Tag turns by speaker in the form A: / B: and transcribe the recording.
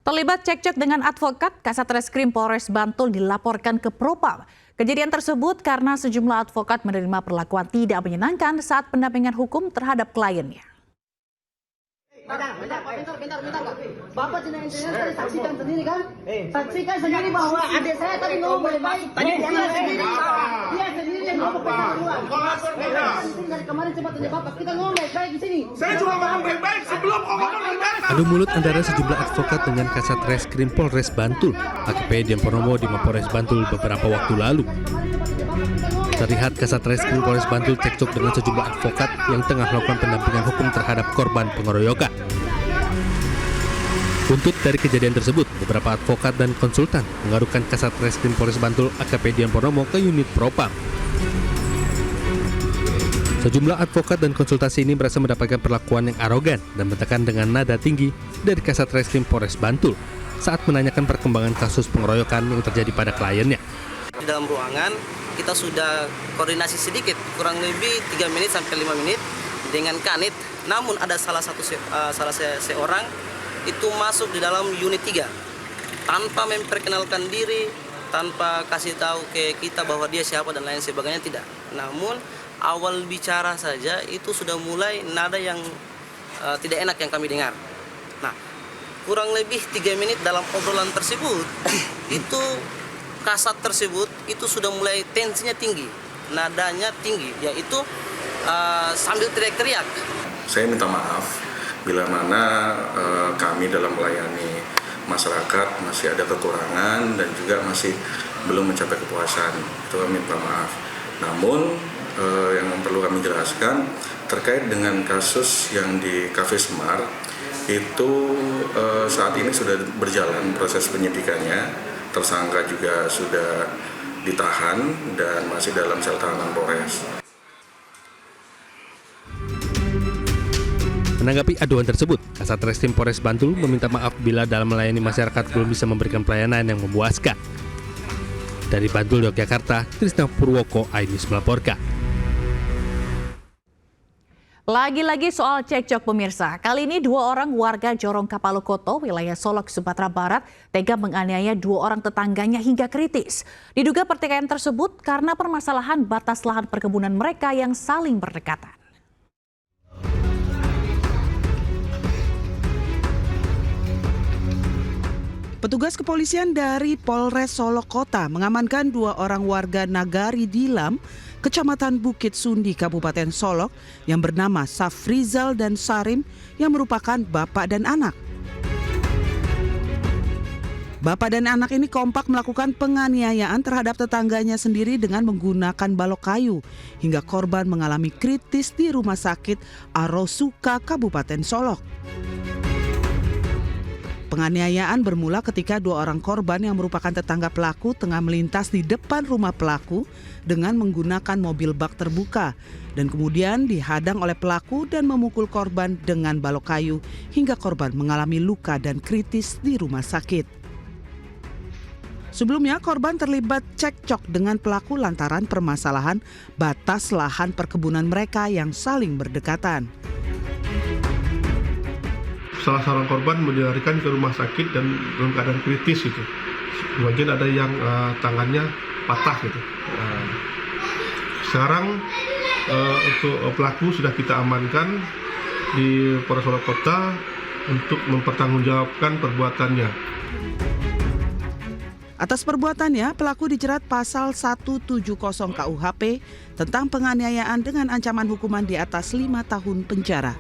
A: Terlibat cekcok dengan advokat, Kasat Reskrim Polres Bantul dilaporkan ke Propam. Kejadian tersebut karena sejumlah advokat menerima perlakuan tidak menyenangkan saat pendampingan hukum terhadap kliennya.
B: Bentar, Kak. Bapak saya saksikan sendiri kan? Saksikan sendiri bahwa adik saya tadi ngomong baik. Dia sendiri yang ngomong dari kemarin sempat tanya Bapak, kita ngomong baik di sini. Saya cuma ngomong baik sebelum ngomong baik.
C: Adu mulut antara sejumlah advokat dengan Kasat Reskrim Polres Bantul, AKP Dian Purnomo di Mapolres Bantul beberapa waktu lalu. Terlihat Kasat Reskrim Polres Bantul cekcok dengan sejumlah advokat yang tengah melakukan pendampingan hukum terhadap korban pengeroyokan. Buntut dari kejadian tersebut, beberapa advokat dan konsultan mengadukan Kasat Reskrim Polres Bantul AKP Dian Purnomo ke unit Propam. Sejumlah advokat dan konsultasi ini merasa mendapatkan perlakuan yang arogan dan menekan dengan nada tinggi dari Kasat Reskrim Polres Bantul saat menanyakan perkembangan kasus pengeroyokan yang terjadi pada kliennya.
D: Di dalam ruangan kita sudah koordinasi sedikit, kurang lebih 3 menit sampai 5 menit dengan Kanit. Namun ada salah seorang itu masuk di dalam unit 3 tanpa memperkenalkan diri, tanpa kasih tahu ke kita bahwa dia siapa dan lain sebagainya, tidak. Namun awal bicara saja itu sudah mulai nada yang tidak enak yang kami dengar. Nah, kurang lebih 3 menit dalam obrolan tersebut itu Kasat tersebut itu sudah mulai tensinya tinggi, nadanya tinggi, yaitu sambil teriak-teriak. Saya minta maaf bila mana kami dalam melayani masyarakat masih ada kekurangan dan juga masih belum mencapai kepuasan. Itu kami minta maaf. Namun yang perlu kami jelaskan terkait dengan kasus yang di Cafe Semar itu saat ini sudah berjalan proses penyidikannya. Tersangka juga sudah ditahan dan masih dalam sel tahanan Polres.
C: Menanggapi aduan tersebut, Kasat Reskrim Polres Bantul meminta maaf bila dalam melayani masyarakat belum bisa memberikan pelayanan yang memuaskan. Dari Bantul, Yogyakarta, Trisna Purwoko, iNews melaporkan.
A: Lagi-lagi soal cekcok pemirsa. Kali ini 2 orang warga Jorong Kapalokoto, wilayah Solok, Sumatera Barat, tega menganiaya 2 orang tetangganya hingga kritis. Diduga pertikaian tersebut karena permasalahan batas lahan perkebunan mereka yang saling berdekatan.
E: Petugas kepolisian dari Polres Solok Kota mengamankan 2 orang warga Nagari Dilam, Kecamatan Bukit Sundi, Kabupaten Solok, yang bernama Safrizal dan Sarim, yang merupakan bapak dan anak. Bapak dan anak ini kompak melakukan penganiayaan terhadap tetangganya sendiri dengan menggunakan balok kayu, hingga korban mengalami kritis di Rumah Sakit Arosuka, Kabupaten Solok. Penganiayaan bermula ketika 2 orang korban yang merupakan tetangga pelaku tengah melintas di depan rumah pelaku dengan menggunakan mobil bak terbuka dan kemudian dihadang oleh pelaku dan memukul korban dengan balok kayu hingga korban mengalami luka dan kritis di rumah sakit. Sebelumnya korban terlibat cekcok dengan pelaku lantaran permasalahan batas lahan perkebunan mereka yang saling berdekatan.
F: Salah seorang korban dilarikan ke rumah sakit dan dalam keadaan kritis itu. Kemudian ada yang tangannya patah gitu. Sekarang untuk pelaku sudah kita amankan di Polres Solok Kota untuk mempertanggungjawabkan perbuatannya.
E: Atas perbuatannya, pelaku dijerat pasal 170 KUHP tentang penganiayaan dengan ancaman hukuman di atas 5 tahun penjara.